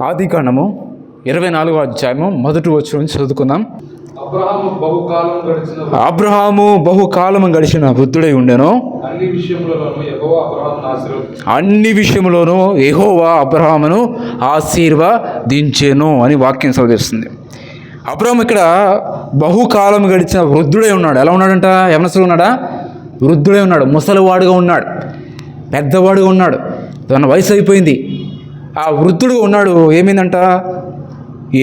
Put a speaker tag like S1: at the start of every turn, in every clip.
S1: ఆదికాండము 24వ అధ్యాయము మొదటి వచనం నుంచి చదువుకుందాం. అబ్రహాము బహుకాలము గడిచిన వృద్ధుడై ఉండెను. అన్ని విషయములోనూ యెహోవా అబ్రహామును ఆశీర్వదించెను అని వాక్యం చదివిస్తుంది. అబ్రహాం ఇక్కడ బహుకాలం గడిచిన వృద్ధుడై ఉన్నాడు. ఎలా ఉన్నాడంట? యవనస్తుడు ఉన్నాడా? వృద్ధుడై ఉన్నాడు. ముసలివాడుగా ఉన్నాడు, పెద్దవాడుగా ఉన్నాడు, తన వయసు అయిపోయింది. ఆ వృద్ధుడు ఉన్నాడు. ఏమైందంట?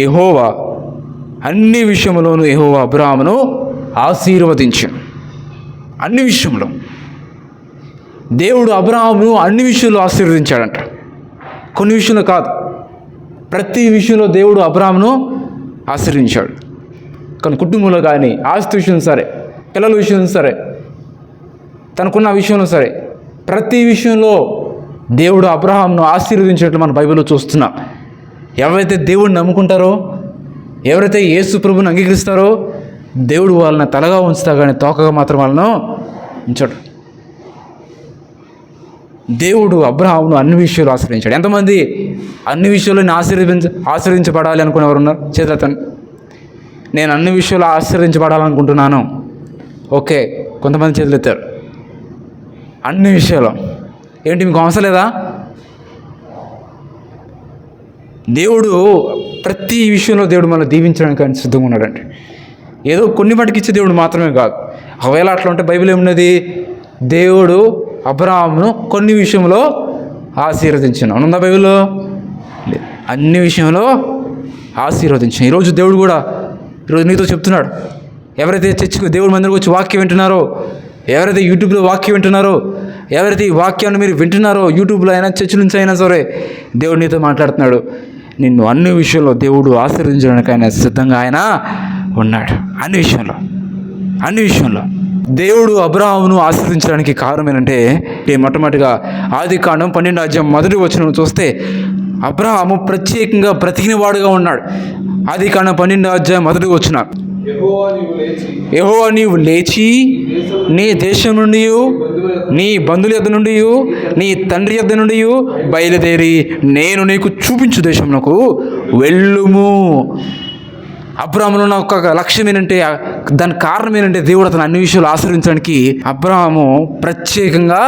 S1: యెహోవా అన్ని విషయంలోనూ యెహోవా అబ్రహామును ఆశీర్వదించాడు. అన్ని విషయంలో దేవుడు అబ్రహామును అన్ని విషయంలో ఆశీర్వదించాడంట. కొన్ని విషయంలో కాదు, ప్రతి విషయంలో దేవుడు అబ్రహామును ఆశీర్వదించాడు. కానీ కుటుంబంలో కానీ, ఆస్తి విషయం సరే, పిల్లల విషయం సరే, తనకున్న విషయంలో సరే, ప్రతి విషయంలో దేవుడు అబ్రహామును ఆశీర్వదించినట్లు మన బైబిల్లో చూస్తున్నాం. ఎవరైతే దేవుడిని నమ్ముకుంటారో, ఎవరైతే యేసు ప్రభువుని అంగీకరిస్తారో, దేవుడు వాళ్ళని తలగా ఉంచుతా కానీ తోకగా మాత్రం వాళ్ళను ఉంచాడు. దేవుడు అబ్రహామును అన్ని విషయాలు ఆశీర్వదించాడు. ఎంతమంది అన్ని విషయాల్లో ఆశీర్వదించబడాలి అనుకునేవారు ఉన్నారు? చేతులెత్తండి. నేను అన్ని విషయాలు ఆశీర్వదించబడాలనుకుంటున్నాను. ఓకే, కొంతమంది చేతులెత్తారు. అన్ని విషయాలు ఏంటి? మీకు అవసరం లేదా? దేవుడు ప్రతి విషయంలో దేవుడు మనల్ని దీవించడానికి ఆయన సిద్ధంగా ఉన్నాడండి. ఏదో కొన్ని మటుకు ఇచ్చే దేవుడు మాత్రమే కాదు. ఒకవేళ అట్లా ఉంటే బైబిల్ ఏమున్నది? దేవుడు అబ్రహామును కొన్ని విషయంలో ఆశీర్వదించాను అనుందా బైబిల్లో? లేదు, అన్ని విషయంలో ఆశీర్వదించాను. ఈరోజు దేవుడు కూడా ఈరోజు నీతో చెప్తున్నాడు. ఎవరైతే చర్చికి దేవుడి మందిరికి వచ్చి వాక్యం వింటున్నారో, ఎవరైతే యూట్యూబ్లో వాక్యం వింటున్నారో, ఎవరైతే ఈ వాక్యాన్ని మీరు వింటున్నారో, యూట్యూబ్లో అయినా చర్చ నుంచి అయినా సరే, దేవుడు నీతో మాట్లాడుతున్నాడు. నిన్ను అన్ని విషయంలో దేవుడు ఆశీర్వదించడానికి ఆయన సిద్ధంగా ఆయన ఉన్నాడు. అన్ని విషయంలో దేవుడు అబ్రహామును ఆశీర్వదించడానికి కారణం ఏంటంటే, మొట్టమొదటిగా ఆదికాండం 12వ అధ్యాయం మొదటి వచనం చూస్తే అబ్రహాము ప్రత్యేకంగా బ్రతికిన వాడుగా ఉన్నాడు. ఆదికాండం 12వ అధ్యాయం మొదటి వచనం, యెహోవా నీవు లేచి నీ దేశం నుండి, నీ బంధువుల యొద్ద నుండి, నీ తండ్రి యొద్ద నుండి బయలుదేరి నేను నీకు చూపించు దేశమునకు వెళ్ళుము. అబ్రహాములో ఉన్న ఒక లక్ష్యం ఏంటంటే, దాని కారణం ఏంటంటే, దేవుడు అతను అన్ని విషయాలు ఆశీర్వదించడానికి అబ్రహాము ప్రత్యేకంగా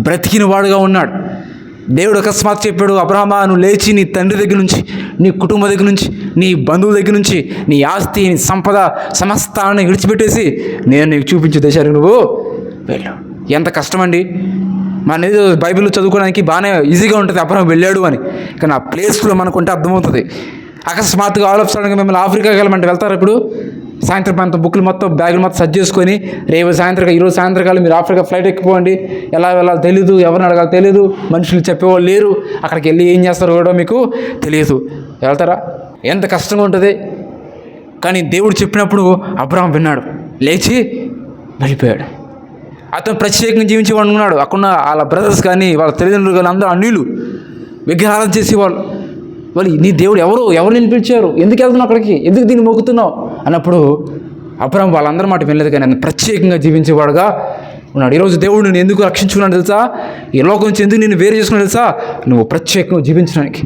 S1: బ్రతికిన వాడుగా ఉన్నాడు. దేవుడు అకస్మాత్ చెప్పాడు, అబ్రహామా నువ్వు లేచి నీ తండ్రి దగ్గర నుంచి, నీ కుటుంబం దగ్గర నుంచి, నీ బంధువుల దగ్గర నుంచి, నీ ఆస్తి, నీ సంపద సమస్తాన్ని విడిచిపెట్టేసి నేను నీకు చూపించే దేశానికి నువ్వు వెళ్ళు. ఎంత కష్టమండి! మన ఏదో బైబిల్లో చదువుకోవడానికి బాగానే ఈజీగా ఉంటుంది అబ్రహాం వెళ్ళాడు అని, కానీ ఆ ప్లేస్లో మనకుంటే అర్థమవుతుంది. అకస్మాత్తుగా ఆలోచించడానికి మిమ్మల్ని ఆఫ్రికాకి వెళ్ళమంటే వెళ్తారు. ఇప్పుడు సాయంత్రం ప్రాంతం బుక్లు మొత్తం బ్యాగులు మొత్తం సర్జ్ చేసుకొని రేపు సాయంత్రం, ఈరోజు సాయంత్రకాలం మీరు ఆఫ్రికా ఫ్లైట్ ఎక్కిపోండి. ఎలా వెళ్ళాలో తెలీదు, ఎవరిని అడగాలో తెలీదు, మనుషులు చెప్పేవాళ్ళు లేరు, అక్కడికి వెళ్ళి ఏం చేస్తారో కూడా మీకు తెలియదు. వెళ్తారా? ఎంత కష్టంగా ఉంటుంది. కానీ దేవుడు చెప్పినప్పుడు అబ్రహాం విన్నాడు, లేచి వెళ్ళిపోయాడు. అతను ప్రత్యేకంగా జీవించేవాడు ఉన్నాడు. అక్కడ వాళ్ళ బ్రదర్స్ కానీ, వాళ్ళ తల్లిదండ్రులు కానీ అందరూ అన్యులు, విగ్రహారాధన చేసేవాళ్ళు. వాళ్ళు నీ దేవుడు ఎవరు నేను పిలిచారు, ఎందుకు వెళ్తున్నావు అక్కడికి, ఎందుకు దీన్ని మొక్కుతున్నావు అన్నప్పుడు అబ్రహాం వాళ్ళందరి మాట వినలేదు, కానీ ఆయన ప్రత్యేకంగా జీవించేవాడుగా ఉన్నాడు. ఈరోజు దేవుడు నేను ఎందుకు రక్షించుకున్నాడు తెలుసా? ఈ లోకం నుంచి ఎందుకు నేను వేరు చేసుకున్నాడు తెలుసా? నువ్వు ప్రత్యేకంగా జీవించడానికి.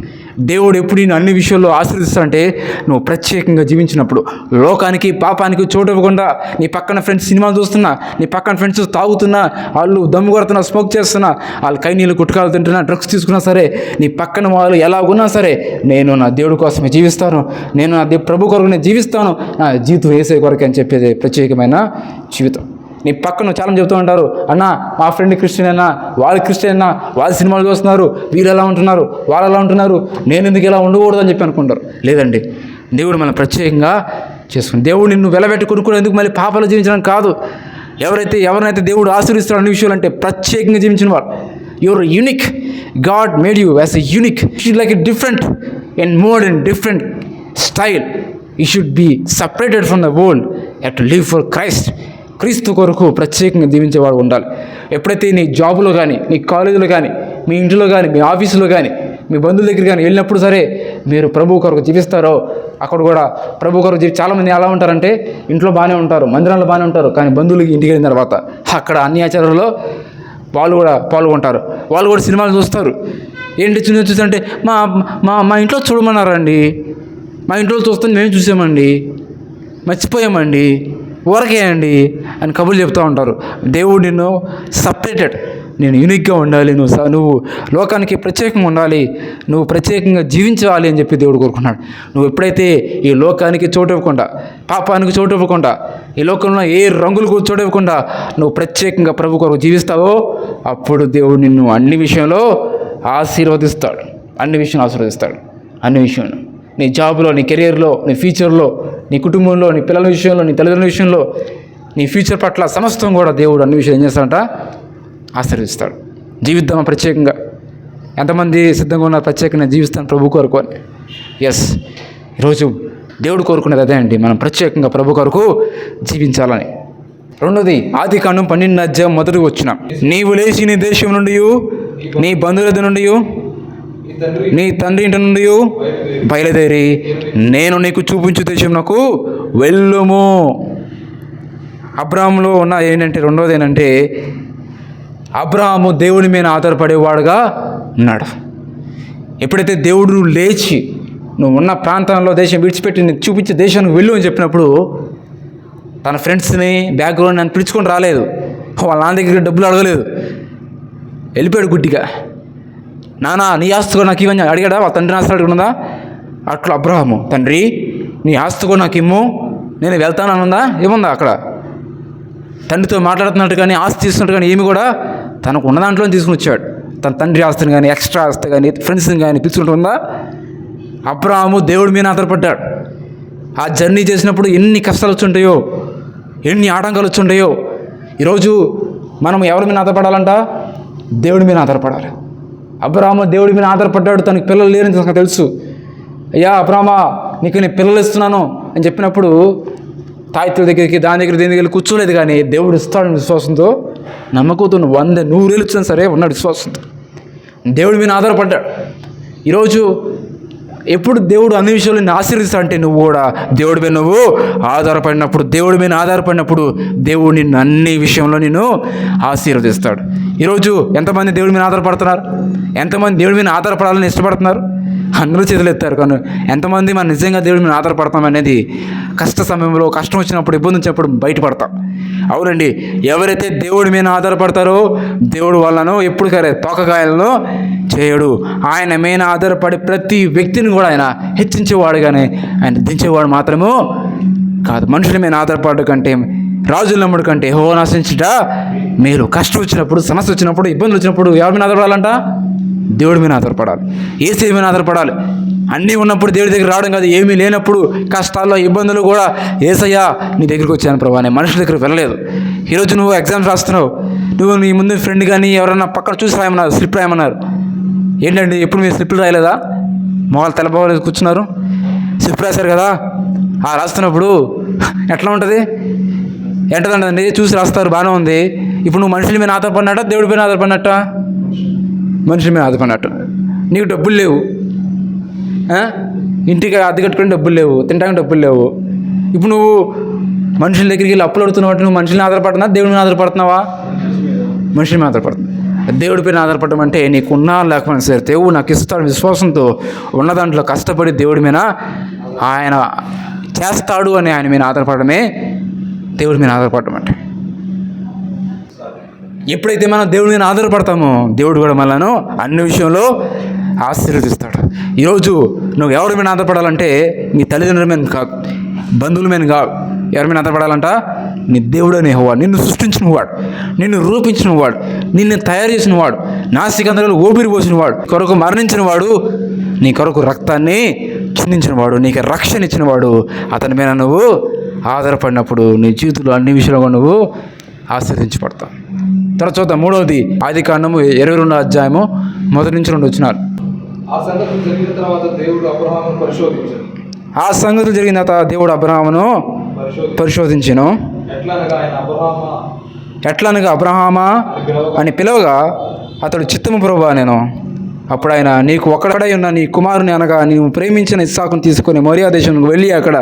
S1: దేవుడు ఎప్పుడు నేను అన్ని విషయాల్లో ఆశీర్వదిస్తాడంటే, నువ్వు ప్రత్యేకంగా జీవించినప్పుడు. లోకానికి పాపానికి చోటు ఇవ్వకుండా, నీ పక్కన ఫ్రెండ్స్ సినిమాలు చూస్తున్నా, నీ పక్కన ఫ్రెండ్స్ తాగుతున్నా, వాళ్ళు దమ్ము కొడుతున్నా, స్మోక్ చేస్తున్నా, వాళ్ళు కై నీళ్ళు గుట్కాలు తింటున్నా, డ్రగ్స్ తీసుకున్నా సరే, నీ పక్కన వాళ్ళు ఎలా ఉన్నా సరే, నేను నా దేవుడి కోసమే జీవిస్తాను, నేను నా ప్రభు కొరకు నేను జీవిస్తాను, నా జీవితం వేసే కొరకు అని చెప్పేది ప్రత్యేకమైన జీవితం. నీ పక్కన చాలా చెబుతూ ఉంటారు, అన్నా మా ఫ్రెండ్ క్రిస్టియన్ అయినా, వాళ్ళు క్రిస్టియన్ అయినా, వాళ్ళు సినిమాలు చూస్తున్నారు, వీళ్ళు ఎలా ఉంటున్నారు, వాళ్ళు ఎలా ఉంటున్నారు, నేను ఎందుకు ఇలా ఉండకూడదు అని చెప్పి అనుకుంటారు. లేదండి, దేవుడు మనం ప్రత్యేకంగా చేసుకుని, దేవుడు నిన్ను వెలబెట్టి కొనుక్కునేందుకు మళ్ళీ పాపాలు జీవించడం కాదు. ఎవరినైతే దేవుడు ఆశీర్వదిస్తాడు అన్ని విషయాలు అంటే ప్రత్యేకంగా జీవించిన వాడు. Your unique. God made you as a unique. You should like a different and more and different style. You should be separated from the world have to live for Christ. క్రీస్తు కొరకు ప్రత్యేకంగా జీవించేవాడు ఉండాలి. ఎప్పుడైతే నీ జాబులో కానీ, నీ కాలేజీలో కానీ, మీ ఇంట్లో కానీ, మీ ఆఫీసులో కానీ, మీ బంధువుల దగ్గర కానీ వెళ్ళినప్పుడు సరే, మీరు ప్రభు కొరకు జీవిస్తారో అక్కడ కూడా ప్రభు కొరకు చాలామంది ఎలా ఉంటారంటే, ఇంట్లో బాగానే ఉంటారు, మందిరంలో బాగానే ఉంటారు, కానీ బంధువులకి ఇంటికి వెళ్ళిన తర్వాత అక్కడ అన్ని ఆచారాల్లో వాళ్ళు కూడా పాల్గొంటారు, వాళ్ళు కూడా సినిమాలు చూస్తారు. ఏంటి చూస్తుంటే మా మా మా ఇంట్లో చూడమన్నారండి, మా ఇంట్లో చూస్తే మేము చూసామండి, మర్చిపోయామండి, ఊరకే అండి అని కబుర్లు చెప్తూ ఉంటారు. దేవుడు నిన్ను సపరేటెడ్, నేను యూనిక్గా ఉండాలి, నువ్వు లోకానికి ప్రత్యేకంగా ఉండాలి, నువ్వు ప్రత్యేకంగా జీవించాలి అని చెప్పి దేవుడు కోరుకున్నాడు. నువ్వు ఎప్పుడైతే ఈ లోకానికి చోటు ఇవ్వకుండా, పాపానికి చోటు ఇవ్వకుండా, ఈ లోకంలో ఏ రంగులకు చోటు ఇవ్వకుండా నువ్వు ప్రత్యేకంగా ప్రభు కొరకు జీవిస్తావో అప్పుడు దేవుడు నిన్ను అన్ని విషయంలో ఆశీర్వదిస్తాడు. అన్ని విషయంలో నీ జాబ్లో, నీ కెరియర్లో, నీ ఫ్యూచర్లో, నీ కుటుంబంలో, నీ పిల్లల విషయంలో, నీ తల్లిదండ్రుల విషయంలో, నీ ఫ్యూచర్ పట్ల సమస్తం కూడా దేవుడు అన్ని విషయాలు ఏం చేస్తాడంట? ఆశీర్వదిస్తాడు. జీవిద్దామా ప్రత్యేకంగా? ఎంతమంది సిద్ధంగా ఉన్నారు ప్రత్యేకంగా జీవిస్తాను ప్రభు కొరకు అని? ఎస్, ఈరోజు దేవుడు కోరుకునేది అదే అండి, మనం ప్రత్యేకంగా ప్రభు కొరకు జీవించాలని. రెండోది, ఆదికాండం 12:1 నీవు లేచి నీ దేశం నుండి, నీ బంధువుల నుండి, నీ తండ్రి ఇంటి నుండి బయలుదేరి నేను నీకు చూపించు దేశం నాకు వెళ్ళుము. అబ్రాహాములో ఉన్న ఏంటంటే, రెండోది ఏంటంటే, అబ్రాహాము దేవుని మీద ఆధారపడేవాడుగా ఉన్నాడు. ఎప్పుడైతే దేవుడు లేచి నువ్వు ఉన్న ప్రాంతంలో దేశం విడిచిపెట్టి నీకు చూపించే దేశానికి వెళ్ళు అని చెప్పినప్పుడు తన ఫ్రెండ్స్ని, బ్యాక్గ్రౌండ్ అని పిలుచుకొని రాలేదు, వాళ్ళ నాన్న దగ్గర డబ్బులు అడగలేదు, వెళ్ళిపోయాడు గుడ్డిగా. నానా నీ ఆస్తి కూడా నాకు ఇవ్వని అడిగాడా? వాళ్ళ తండ్రి ఆస్తి అడుగుతుందా? అట్లా అబ్రాహాము, తండ్రి నీ ఆస్తి కూడా నాకు ఇమ్ము, నేను వెళ్తాను అనుందా? ఏముందా అక్కడ? తండ్రితో మాట్లాడుతున్నట్టు కానీ, ఆస్తి తీసుకున్నట్టు కానీ ఏమి కూడా తనకు ఉన్న దాంట్లో తీసుకుని వచ్చాడు. తన తండ్రి ఆస్తిని కానీ, ఎక్స్ట్రా ఆస్తి కానీ, ఫ్రెండ్స్ని కానీ పిలుచుకుంటుందా? అబ్రాహాము దేవుడి మీద ఆధారపడ్డాడు. ఆ జర్నీ చేసినప్పుడు ఎన్ని కష్టాలు వచ్చుంటాయో, ఎన్ని ఆటంకాలు వచ్చుంటాయో. ఈరోజు మనం ఎవరి మీద ఆధారపడాలంట? దేవుడి మీద ఆధారపడాలి. అబ్రాహాము దేవుడి మీద ఆధారపడ్డాడు. తనకి పిల్లలు లేరని తనకు తెలుసు. అయ్యా అబ్రాహామా, నీకు నేను పిల్లలు ఇస్తున్నాను అని చెప్పినప్పుడు తాయితుల దగ్గరికి, దాని దగ్గర, దీని దగ్గర కూర్చోలేదు, కానీ దేవుడు ఇస్తాడని విశ్వాసంతో, నమ్మకంతో 100,100 ఇచ్చినా సరే ఉన్నాడు విశ్వాసంతో, దేవుడి మీద ఆధారపడ్డాడు. ఈరోజు ఎప్పుడు దేవుడు అన్ని విషయాలు నిన్ను ఆశీర్వదిస్తా అంటే నువ్వు కూడా దేవుడి మీద ఆధారపడినప్పుడు, దేవుడు నిన్ను అన్ని విషయంలో నిన్ను ఆశీర్వదిస్తాడు. ఈరోజు ఎంతమంది దేవుడి మీద ఆధారపడుతున్నారు? ఎంతమంది దేవుడి మీద ఆధారపడాలని ఇష్టపడుతున్నారు? అందరూ చేతులు ఎత్తారు. కానీ ఎంతమంది మనం నిజంగా దేవుడి మీద ఆధారపడతాం అనేది కష్ట సమయంలో, కష్టం వచ్చినప్పుడు, ఇబ్బంది వచ్చినప్పుడు బయటపడతాం. అవునండి, ఎవరైతే దేవుడి మీద ఆధారపడతారో దేవుడు వాళ్ళను ఎప్పుడు తోకగాయలను చేయడు. ఆయన మీద ఆధారపడి ప్రతి వ్యక్తిని కూడా ఆయన హెచ్చించేవాడు, కానీ ఆయన దించేవాడు మాత్రము కాదు. మనుషుల మీద ఆధారపడడం కంటే, రాజుల నమ్ముడు కంటే యెహోవాను ఆశ్రయించుట మేలు. కష్టం వచ్చినప్పుడు, సమస్య వచ్చినప్పుడు, ఇబ్బందులు వచ్చినప్పుడు ఎవరి మీద ఆధారపడాలంట? దేవుడి మీద ఆధారపడాలి. యేసయ్య మీద ఆధారపడాలి. అన్నీ ఉన్నప్పుడు దేవుడి దగ్గర రావడం కాదు, ఏమీ లేనప్పుడు, కష్టాల్లో, ఇబ్బందులు కూడా యేసయ్య నీ దగ్గరికి వచ్చాను ప్రభు అని మనుషుల దగ్గరికి వెళ్ళలేదు. ఈరోజు నువ్వు ఎగ్జామ్స్ రాస్తున్నావు, నువ్వు నీ ముందు ఫ్రెండ్ కానీ ఎవరన్నా పక్కన చూసి రాయమన్నారు, స్లిప్ రాయమన్నారు. ఏంటండి ఎప్పుడు మీరు స్లిప్లు రాయలేదా? మొహాలు తెల్లబోలేదు కూర్చున్నారు, స్లిప్ రాశారు కదా. ఆ రాస్తున్నప్పుడు ఎట్లా ఉంటుంది? ఎంటదండి చూసి రాస్తారు, బాగానే ఉంది. ఇప్పుడు నువ్వు మనుషుల మీద ఆధారపడినట్ట, దేవుడి మీద ఆధారపడినట్ట? మనుషుల మీద ఆధారపడినట్టు. నీకు డబ్బులు లేవు, ఇంటికి అద్దె కట్టుకుని డబ్బులు లేవు, తినడానికి డబ్బులు లేవు. ఇప్పుడు నువ్వు మనుషుల దగ్గరికి వెళ్ళి అప్పులు అడుగుతున్నావు. నువ్వు మనుషుల్ని ఆధారపడుతున్నావా, దేవుడి మీద ఆధారపడుతున్నావా? మనుషుల మీద ఆధారపడుతున్నావు. దేవుడి పైన ఆధారపడడం అంటే నీకున్నా లేకపోయినా సరే దేవుడు నాకు ఇస్తాడు విశ్వాసంతో ఉన్న దాంట్లో కష్టపడి దేవుడి మీద ఆయన చేస్తాడు అని ఆయన మీద ఆధారపడమే దేవుడి మీద ఆధారపడడం అంటే. ఎప్పుడైతే మనం దేవుడి మీద ఆధారపడతామో దేవుడు కూడా మనను అన్ని విషయంలో ఆశీర్వదిస్తాడు. ఈరోజు నువ్వు ఎవరి మీద ఆధారపడాలంటే నీ తల్లిదండ్రుల మీద కాదు, బంధువుల మీద కాదు. ఎవరి మీద ఆధారపడాలంట? నీ దేవుడు అనేవాడు, నిన్ను సృష్టించిన వాడు, నిన్ను రూపించిన వాడు, నిన్ను తయారు చేసిన వాడు, నాసికందరూ ఊపిరి పోసిన వాడు, కొరకు మరణించిన వాడు, నీ కొరకు రక్తాన్ని చిందించిన వాడు, నీకు రక్షణ ఇచ్చిన వాడు. అతని మీద నువ్వు ఆధారపడినప్పుడు నీ జీవితంలో అన్ని విషయాలుగా నువ్వు ఆశీర్వదించబడతావు. తర్వాత చూద్దాం. మూడవది, ఆదికాండము 22 మొదటి నుంచి 2 వచనాలు.
S2: ఆ సంగతులు జరిగిన తర్వాత దేవుడు అబ్రహామును
S1: పరిశోధించెను. ఎట్లనగా అబ్రహామా అని పిలవగా అతడు చిత్తము ప్రభువా నేను. అప్పుడు ఆయన, నీకు ఒక్కడై ఉన్న నీ కుమారుని అనగా నీవు ప్రేమించిన ఇస్సాకును తీసుకొని మోరియా దేశానికి వెళ్ళి అక్కడ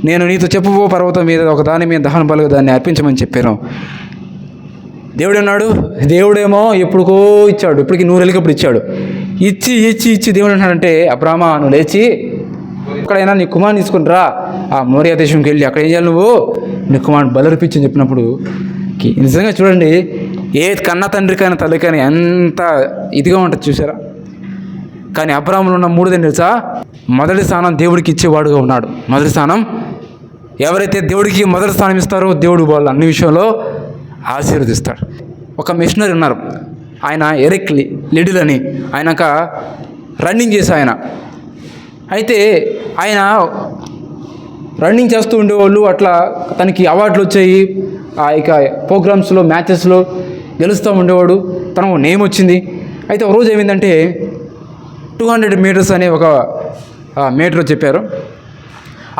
S1: నేను నీతో చెప్పబో పర్వతం మీద ఒక దాని మీద దహన బలుగా దాన్ని అర్పించమని చెప్పాను. దేవుడు అన్నాడు, దేవుడేమో ఎప్పుడుకో ఇచ్చాడు, ఇప్పటికి 100 ఏళ్ళకి ఇప్పుడు ఇచ్చాడు. ఇచ్చి దేవుడు అన్నాడంటే, అబ్రామా నువ్వు లేచి ఎక్కడైనా నీ కుమారుని తీసుకుని రా, ఆ మోరియా దేశంకి వెళ్ళి అక్కడ ఏం చేయాలి, నువ్వు నీ కుమారుని బలర్పించని చెప్పినప్పుడు నిజంగా చూడండి, ఏ కన్న తండ్రికైనా తల్లికైనా ఎంత ఇదిగా ఉంటుంది చూసారా. కానీ అబ్రాహాములో ఉన్న 3 తెలుసా, మొదటి స్థానం దేవుడికి ఇచ్చేవాడుగా ఉన్నాడు. మొదటి స్థానం ఎవరైతే దేవుడికి మొదటి స్థానం ఇస్తారో దేవుడు వాళ్ళు అన్ని విషయంలో ఆశీర్వదిస్తాడు. ఒక మిషనరీ ఉన్నారు, ఆయన ఎరిక్ లిడిల్ అని, ఆయనక రన్నింగ్ చేసే ఆయన. అయితే ఆయన రన్నింగ్ చేస్తూ ఉండేవాళ్ళు, అట్లా తనకి అవార్డులు వచ్చాయి, ఆ యొక్క ప్రోగ్రామ్స్లో మ్యాచెస్లో గెలుస్తూ ఉండేవాడు, తనకు నేమ్ వచ్చింది. అయితే ఒక రోజు ఏమైందంటే 200 మీటర్స్ అనే ఒక మీటర్ చెప్పారు.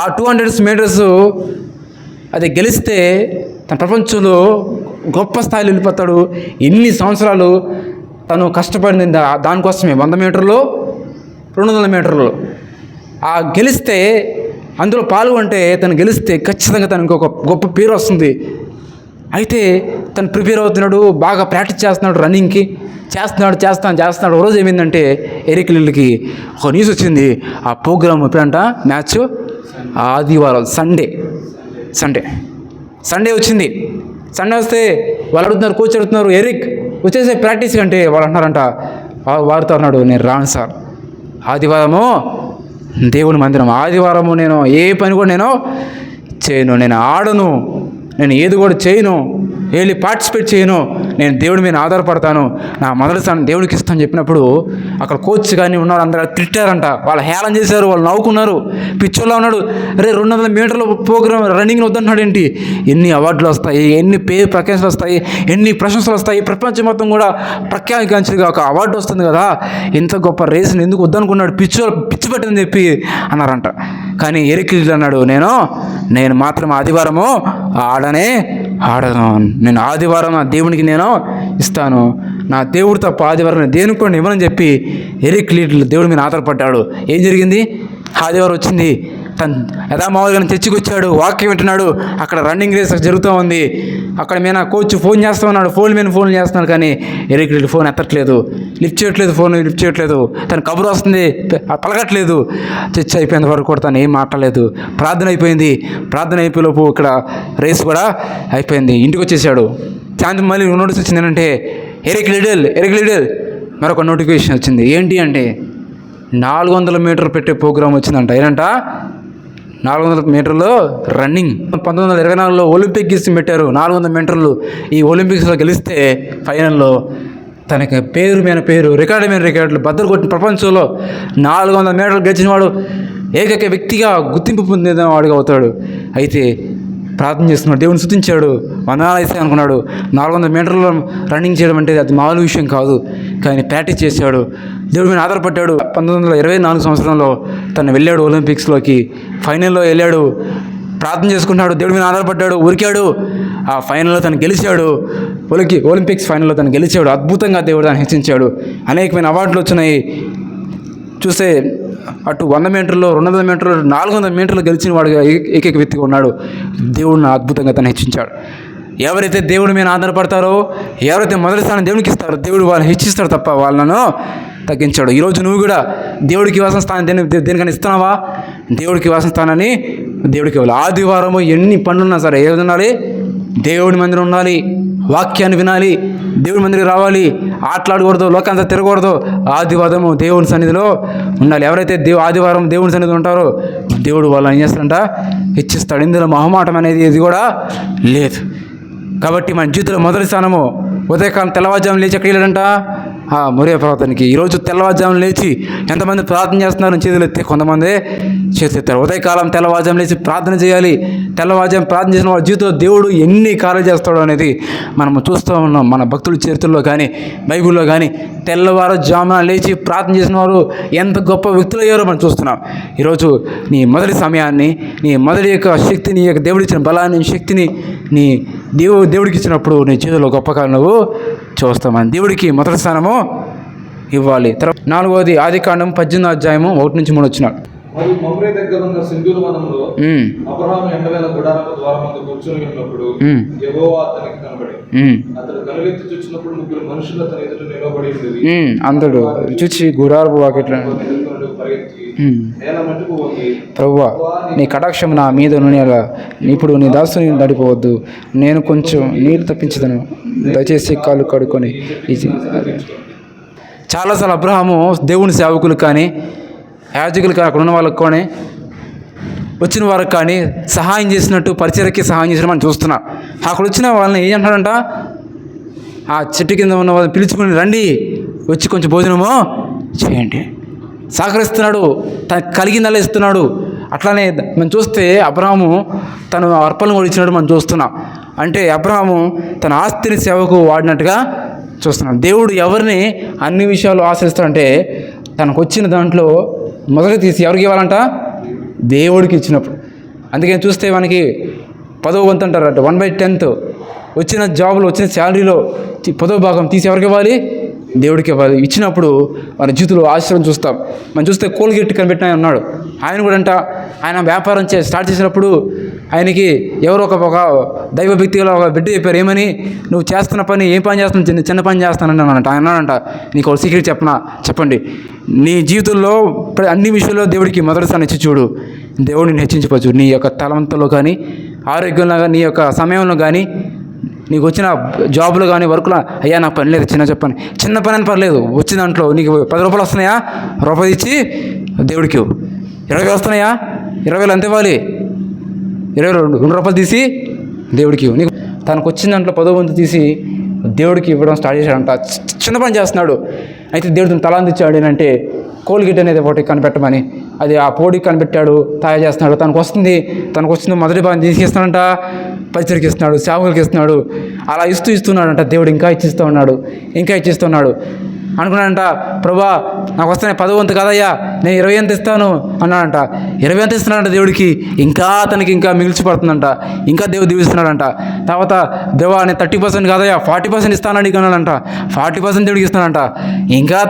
S1: ఆ 200 మీటర్స్ అది గెలిస్తే తన ప్రపంచంలో గొప్ప స్థాయిలో వెళ్ళిపోతాడు. ఎన్ని సంవత్సరాలు తను కష్టపడింది దానికోసమే, 100 మీటర్లు 200 మీటర్లు ఆ గెలిస్తే, అందులో పాల్గొంటే తను గెలిస్తే ఖచ్చితంగా తనకు ఒక గొప్ప పేరు వస్తుంది. అయితే తను ప్రిపేర్ అవుతున్నాడు, బాగా ప్రాక్టీస్ చేస్తున్నాడు, రన్నింగ్కి చేస్తున్నాడు. ఒక రోజు ఏమైందంటే ఎరిక్ లిడిల్కి ఒక న్యూస్ వచ్చింది. ఆ ప్రోగ్రామ్ ఎప్పుడంట, మ్యాచ్ ఆదివారం, సండే వచ్చింది. సండే వస్తే వాళ్ళు అడుగుతున్నారు, కోచ్ అడుగుతున్నారు, ఎరిక్ వచ్చేసే ప్రాక్టీస్ అంటే వాళ్ళు అంటున్నారంట, వారితో అన్నాడు, నేను రాను సార్, ఆదివారము దేవుని మందిరం, ఆదివారము నేను ఏ పని కూడా నేను చేయను, నేను ఆడను, నేను ఏది కూడా చేయను, వెళ్ళి పార్టిసిపేట్ చేయను, నేను దేవుడి మీద ఆధారపడతాను, నా మొదటి స్థానం దేవుడికి ఇస్తాను చెప్పినప్పుడు అక్కడ కోచ్ కానీ ఉన్నారు, అందరూ తిట్టారంట, వాళ్ళు హేళన చేశారు, వాళ్ళు నవ్వుకున్నారు. పిచ్చోళ్ళ ఉన్నాడు, అరే 200 మీటర్ల ప్రోగ్రామ్ రన్నింగ్ వద్దంటున్నాడు ఏంటి, ఎన్ని అవార్డులు వస్తాయి, ఎన్ని ప్రశంసలు వస్తాయి, ఎన్ని ప్రశంసలు వస్తాయి, ప్రపంచం మొత్తం కూడా ప్రఖ్యాతిగాంచిగా ఒక అవార్డు వస్తుంది కదా, ఇంత గొప్ప రేసుని ఎందుకు వద్దనుకున్నాడు, పిచ్చి పెట్టని చెప్పి అన్నారంట. కానీ ఎరిక్ లిడిల్ అన్నాడు, నేను మాత్రం ఆదివారము ఆడను, నేను ఆదివారం నా దేవునికి నేను ఇస్తాను, నా దేవుడు తప్ప ఆదివారం దేనికి కూడా ఇవ్వనని చెప్పి ఎరిక్ లిడిల్ దేవుడి మీద ఆధారపడ్డాడు. ఏం జరిగింది, ఆదివారం వచ్చింది, తను యథామావులుగా చర్చికి వచ్చాడు, వాక్యం వింటున్నాడు, అక్కడ రన్నింగ్ రేస్ జరుగుతూ ఉంది. అక్కడ మీద కోచ్ ఫోన్ చేస్తూ ఉన్నాడు, ఫోన్ చేస్తున్నాడు, కానీ ఎరిక్ లిడిల్ ఫోన్ ఎత్తట్లేదు, లిఫ్ట్ చేయట్లేదు, తన కబురు వస్తుంది, పలకట్లేదు. చర్చ అయిపోయిన వరకు కూడా తను ఏం మాట్లాడలేదు. ప్రార్థన అయిపోయేలోపు ఇక్కడ రేస్ కూడా అయిపోయింది. ఇంటికి వచ్చేసాడు. సాయంత్రం మళ్ళీ నోటీస్ వచ్చింది ఏంటంటే, ఎరిక్ లిడిల్ మరొక నోటిఫికేషన్ వచ్చింది. ఏంటి అంటే 400 మీటర్ పెట్టే ప్రోగ్రాం వచ్చిందంట. ఏంటంట, 400 మీటర్లు రన్నింగ్. 1924లో ఒలింపిక్ గేమ్స్ పెట్టారు, 400 మీటర్లు. ఈ ఒలింపిక్స్లో గెలిస్తే ఫైనల్లో తనకి రికార్డులు బద్దలు కొట్టిన, ప్రపంచంలో 400 మీటర్లు గెలిచిన వాడు ఏకైక వ్యక్తిగా గుర్తింపు పొందిన వాడిగా అవుతాడు. అయితే ప్రార్థన చేస్తున్నాడు, దేవుని స్తుతించాడు, వందనాలు వేసాయి అనుకున్నాడు. 400 మీటర్లు రన్నింగ్ చేయడం అంటే అది మామూలు విషయం కాదు. కానీ ప్రాక్టీస్ చేశాడు, దేవుడి మీద ఆధారపడ్డాడు. 1924 సంవత్సరంలో తను వెళ్ళాడు ఒలింపిక్స్లోకి, ఫైనల్లో వెళ్ళాడు, ప్రార్థన చేసుకున్నాడు, దేవుడి మీద ఆధారపడ్డాడు, ఉరికాడు. ఆ ఫైనల్లో తను గెలిచాడు, ఒలింపిక్స్ ఫైనల్లో తను గెలిచాడు. అద్భుతంగా దేవుడు దాన్ని హెచ్చించాడు. అనేకమైన అవార్డులు వచ్చినాయి. చూస్తే అటు 100 మీటర్లు, 200 మీటర్లు, 400 మీటర్లు గెలిచిన వాడుగా ఏకైక వ్యక్తిగా ఉన్నాడు. దేవుడిని అద్భుతంగా తను హెచ్చించాడు. ఎవరైతే దేవుడి మీద ఆధారపడతారో, ఎవరైతే మొదటి స్థానం దేవునికి ఇస్తారో, దేవుడు వాళ్ళని హెచ్చిస్తాడు తప్ప వాళ్ళను తగ్గించాడు. ఈరోజు నువ్వు కూడా దేవుడికి వాసన స్థానం దేనికైనా ఇస్తున్నావా? దేవుడికి వాసన స్థానాన్ని దేవుడికి ఇవ్వాలి. ఆదివారము ఎన్ని పనులున్నా సరే ఏది ఉండాలి? దేవుడి మందిరం ఉండాలి, వాక్యాన్ని వినాలి, దేవుడి మందిరికి రావాలి, ఆటలాడకూడదు, లోకంతా తిరగకూడదు. ఆదివారము దేవుని సన్నిధిలో ఉండాలి. ఎవరైతే ఆదివారం దేవుని సన్నిధిలో ఉంటారో దేవుడు వాళ్ళని ఏం చేస్తాడంట? హెచ్చిస్తాడు. ఇందులో మొహమాటం అనేది ఇది కూడా లేదు. కాబట్టి మన జీవితంలో మొదటి స్థానము ఉదయకాలం తెల్లవారుజామున లేచి ఎక్కడికి వెళ్ళాడంట? మోరియా పర్వతానికి. ఈరోజు తెల్లవారుజామున లేచి ఎంతమంది ప్రార్థన చేస్తున్నారు? చేతులు ఎత్తే కొంతమంది చేతులు ఎత్తారు. ఉదయకాలం తెల్లవారుజామున లేచి ప్రార్థన చేయాలి. తెల్లవారుజాము ప్రార్థన చేసిన వారి జీవితంలో దేవుడు ఎన్ని కార్యాలు చేస్తాడో అనేది మనం చూస్తూ ఉన్నాం. మన భక్తుల చరిత్రలో కానీ బైబిల్లో కానీ తెల్లవారుజామున లేచి ప్రార్థన చేసిన వారు ఎంత గొప్ప వ్యక్తులు అయ్యారో మనం చూస్తున్నాం. ఈరోజు నీ మొదటి సమయాన్ని, నీ మొదటి యొక్క శక్తిని, దేవుడు ఇచ్చిన బలాన్ని, శక్తిని నీ దేవుడికి ఇచ్చినప్పుడు నీ చేతుల్లో గొప్ప కార్యం నువ్వు చూస్తామని దేవుడికి మొదటి స్థానము ఇవ్వాలి. తర్వాత 4వది ఆదికాండం 18వ అధ్యాయము 1-3 వచ్చినాడు.
S2: మరియు మమ్రే దగ్గర ఉన్న సింధూర వనంలో
S1: ఉమ్,
S2: అబ్రహాము ఎండవేళ గుడారపు ద్వారమందు కూర్చొని ఉన్నప్పుడు
S1: ఉమ్,
S2: యెహోవా అతనికి కనబడి
S1: ఉమ్,
S2: అతడు కనులెత్తి చూచినప్పుడు ముగ్గురు మనుషులు అతని ఎదుట నిలబడి ఉండేది.
S1: అందడు చూచి గుడారపు వాకిట్ల
S2: పరిగెత్తి
S1: ఉమ్,
S2: నేల మట్టుకు వంగి
S1: ప్రభువా నీ కటాక్షం నా మీద నూనెల ఇప్పుడు నీ దాసుని నడిపోవద్దు, నేను కొంచెం నీరు తప్పించదను, దయచేసి కాళ్ళు కడుక్కొని ఇది. చాలాసార్లు అబ్రహాము దేవుని సేవకులు కానీ యాజకులు కానీ అక్కడ ఉన్న వాళ్ళకి కానీ వచ్చిన వారికి కానీ సహాయం చేసినట్టు పరిచయకి సహాయం చేసినట్టు మనం చూస్తున్నాం. అక్కడ వచ్చిన వాళ్ళని ఏం అంటాడంట, ఆ చెట్టు కింద ఉన్న వాళ్ళని పిలుచుకుని రండి, వచ్చి కొంచెం భోజనము చేయండి. సహకరిస్తున్నాడు, తనకు కలిగిందల్లా ఇస్తున్నాడు. అట్లానే మనం చూస్తే అబ్రహాము తను అర్పణలు కూడా ఇచ్చినట్టు మనం చూస్తున్నాం. అంటే అబ్రహాము తన ఆస్తిని సేవకు వాడినట్టుగా చూస్తున్నాం. దేవుడు ఎవరిని అన్ని విషయాలు ఆశ్రయిస్తాడంటే తనకు వచ్చిన దాంట్లో మొదట తీసి ఎవరికి ఇవ్వాలంట, దేవుడికి ఇచ్చినప్పుడు. అందుకని చూస్తే మనకి 10వ వంతు అంటారట, 1/10 వచ్చిన జాబులో వచ్చిన శాలరీలో 10వ భాగం తీసి ఎవరికి ఇవ్వాలి, దేవుడికి ఇవ్వాలి. ఇచ్చినప్పుడు మన జీవితంలో ఆశ్చర్యం చూస్తాం. మనం చూస్తే కోల్గేట్ కనిపెట్టిన ఆయన ఉన్నాడు. ఆయన కూడా అంట ఆయన వ్యాపారం స్టార్ట్ చేసినప్పుడు ఆయనకి ఎవరో ఒక దైవ వ్యక్తిగా ఒక బిడ్డ చెప్పారు, ఏమని, నువ్వు చేస్తున్న పని ఏం పని చేస్తున్నావు, చిన్న పని చేస్తానంటే అన్నాడంట. ఆయన అన్నాడంట, నీకు ఒక సీక్రెట్ చెప్పండి, నీ జీవితంలో అన్ని విషయాల్లో దేవుడికి మొదటి స్థానం ఇచ్చి చూడు, దేవుడిని హెచ్చించవచ్చు. నీ యొక్క తలంతో కానీ ఆరోగ్యంలో కానీ నీ యొక్క సమయంలో కానీ నీకు వచ్చిన జాబులు కానీ వర్కులు, అయ్యా నాకు పని లేదు, చెప్పని చిన్న పని అని పర్లేదు, వచ్చిన దాంట్లో నీకు 10 రూపాయలు వస్తున్నాయా, రూపాయి ఇచ్చి దేవుడికి 20 వస్తున్నాయా, 20 ఎంత ఇవ్వాలి, 2 రూపాయలు తీసి దేవుడికి నీకు తనకు వచ్చిన దాంట్లో 10వ వంతు తీసి దేవుడికి ఇవ్వడం స్టార్ట్ చేశాడంట. చిన్న పని చేస్తున్నాడు. అయితే దేవుడు తల అందించాడు ఏంటంటే కోల్గేట్ అనేది ఒకటి కనిపెట్టమని, అది ఆ పోడి కనిపెట్టాడు, తయారు చేస్తున్నాడు. తనకు వచ్చింది మొదటి భాగం తీసుకిస్తున్నాడంట, పరిచయకి ఇస్తున్నాడు, సేవకులకి ఇస్తున్నాడు. అలా ఇస్తున్నాడంట. దేవుడు ఇంకా ఇచ్చిస్తూ ఉన్నాడు. అనుకున్నాడంట, ప్రభా నాకు వస్తానే 10వ వంతు కాదయ్యా, నేను 20 ఎంత ఇస్తాను అన్నాడంట. 20 ఎంత ఇస్తున్నాడంట దేవుడికి, అతనికి ఇంకా మిగిల్చి పడుతుందంట. ఇంకా దేవుడు దీవిస్తున్నాడంట. తర్వాత దేవా నేను 30% కాదయ్యా 40% ఇస్తానని అన్నాడంట. 40% దేవుడికి ఇస్తున్నాడంట.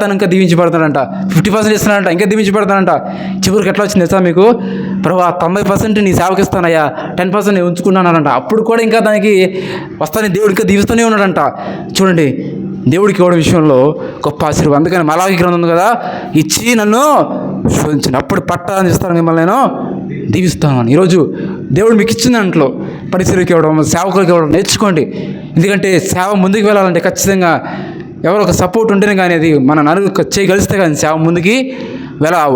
S1: తను ఇంకా దీవించి పడుతున్నాడంట. 50% ఇస్తున్నాడంట, ఇంకా దీవించి పడుతున్నాడంట. చివరికి ఎట్లా వచ్చింది తెలుసా మీకు, ప్రభా 90% నీ సేవకి ఇస్తానయ్యా, 10% నేను ఉంచుకున్నానంట. అప్పుడు కూడా ఇంకా దానికి వస్తానని దేవుడు ఇంకా దీవిస్తూనే ఉన్నాడంట. చూడండి, దేవుడికి ఇవ్వడం విషయంలో గొప్ప ఆశీర్వాదం. అందుకని మలాకి గ్రంథం ఉంది కదా, ఇచ్చి నన్ను శోధించండి, అప్పుడు పట్టాలని ఇస్తాను, మిమ్మల్ని నేను దీవిస్తాను అని. ఈరోజు దేవుడు మీకు ఇచ్చిన దాంట్లో పరిచర్యకి ఇవ్వడం, సేవకులకి ఇవ్వడం నేర్చుకోండి. ఎందుకంటే సేవ ముందుకు వెళ్ళాలంటే ఖచ్చితంగా ఎవరో ఒక సపోర్ట్ ఉంటేనే కానీ అది మన నలుగురు చేయగలిస్తే కానీ సేవ ముందుకి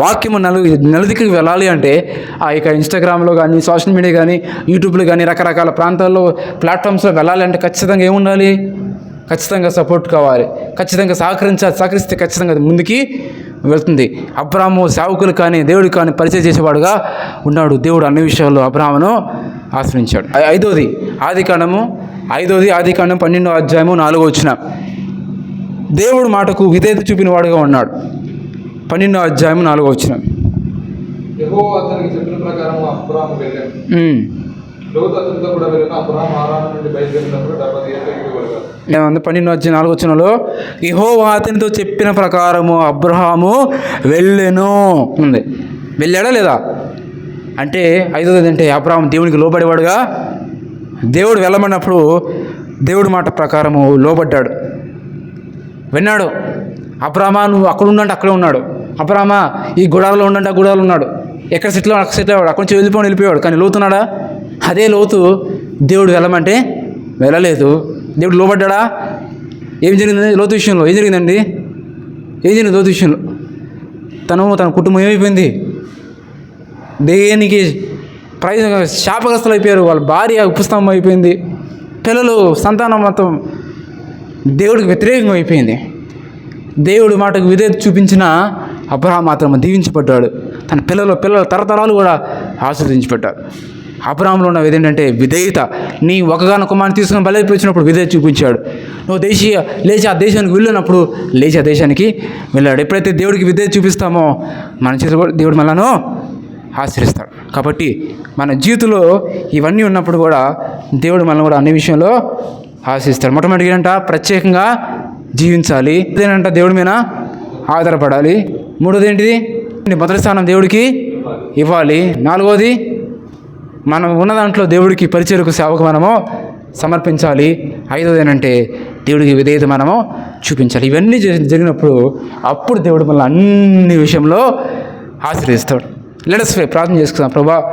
S1: వాక్యము నలుదికి వెళ్ళాలి అంటే ఆ ఇక ఇన్స్టాగ్రామ్లో కానీ సోషల్ మీడియా కానీ యూట్యూబ్లో కానీ రకరకాల ప్రాంతాల్లో ప్లాట్ఫామ్స్లో వెళ్ళాలి అంటే ఖచ్చితంగా ఏముండాలి, ఖచ్చితంగా సపోర్ట్ కావాలి, ఖచ్చితంగా సహకరిస్తే ఖచ్చితంగా అది ముందుకి వెళ్తుంది. అబ్రాహాము సేవకులు కానీ దేవుడు కానీ పరిచయం చేసేవాడుగా ఉన్నాడు. దేవుడు అన్ని విషయాల్లో అబ్రాహామును ఆశ్రయించాడు. 5వది ఆదికాండము 12వ అధ్యాయము 4వ వచనం. దేవుడు మాటకు విధేయత చూపిన వాడుగా ఉన్నాడు. 12వ అధ్యాయము 4వ వచనం.
S2: యెహోవా అతనికి చెప్పిన ప్రకారం అబ్రాహాము వెళ్ళాడు. లోతు అతనితో కూడా వెళ్ళిన. అబ్రాహాము హారాను నుండి బయలుదేరినప్పుడు 70 ఏళ్ళు అయిపోయాడు.
S1: 12వ అధ్యాయం 4వ వచనంలో యెహోవా అతనితో చెప్పిన ప్రకారము అబ్రహాము వెళ్ళెను ఉంది. వెళ్ళాడా లేదా అంటే 5వది అంటే అబ్రహాము దేవునికి లోబడేవాడుగా, దేవుడు వెళ్ళమన్నప్పుడు దేవుడి మాట ప్రకారము లోబడ్డాడు, విన్నాడు. అబ్రహామా నువ్వు అక్కడ ఉండంటే అక్కడే ఉన్నాడు. అబ్రహామా ఈ గుడాలలో ఉండంటే ఆ గుడాలో ఉన్నాడు. ఎక్కడ సెటిల్ అయ్యాడు, అక్కడి నుంచి వెళ్ళిపోయాడు. కానీ లోతున్నాడా, అదే లోతు దేవుడు వెళ్ళమంటే వెళ్ళలేదు. దేవుడు లోబడ్డా. ఏం జరిగింది లోతు విషయంలో, ఏం జరిగింది లోతు విషయంలో? తన కుటుంబం ఏమైపోయింది, దేనికి శాపగ్రస్తులు అయిపోయారు. వాళ్ళ భార్య ఉపస్తంభం అయిపోయింది, పిల్లలు సంతానం మొత్తం దేవుడికి వ్యతిరేకంగా అయిపోయింది. దేవుడి మాటకు విధేయత చూపించిన అబ్రహాం మాత్రం దీవించబడ్డాడు. తన పిల్లల తరతరాలు కూడా ఆశీర్వదించబడ్డారు. అబ్రహాంలో ఉన్న ఏంటంటే విధేయత. నీ ఒకగానొక కుమారుని తీసుకుని బలైపోయినప్పుడు విధేయత చూపించాడు. నువ్వు లేచి ఆ దేశానికి వెళ్ళినప్పుడు లేచి ఆ దేశానికి వెళ్ళాడు. ఎప్పుడైతే దేవుడికి విధేయత చూపిస్తామో మన చేతిలో కూడా దేవుడు మనను ఆశీర్వదిస్తాడు. కాబట్టి మన జీవితంలో ఇవన్నీ ఉన్నప్పుడు కూడా దేవుడు మనల్ని కూడా అన్ని విషయంలో ఆశీర్వదిస్తాడు. మొట్టమొదటిగా ఏంటంట ప్రత్యేకంగా జీవించాలి. ఇదేనంట దేవుడి మీద ఆధారపడాలి. 3వది ఏంటిది, మొదటి స్థానం దేవుడికి ఇవ్వాలి. 4వది, మనం ఉన్న దాంట్లో దేవుడికి పరిచర్యకు సేవకు మనము సమర్పించాలి. 5వది ఏంటంటే దేవుడికి విధేయత మనము చూపించాలి. ఇవన్నీ జరిగినప్పుడు అప్పుడు దేవుడు మనల్ని అన్ని విషయంలో ఆశీర్వదిస్తాడు. Let us pray. ప్రార్థన చేసుకుందాం. ప్రభువా,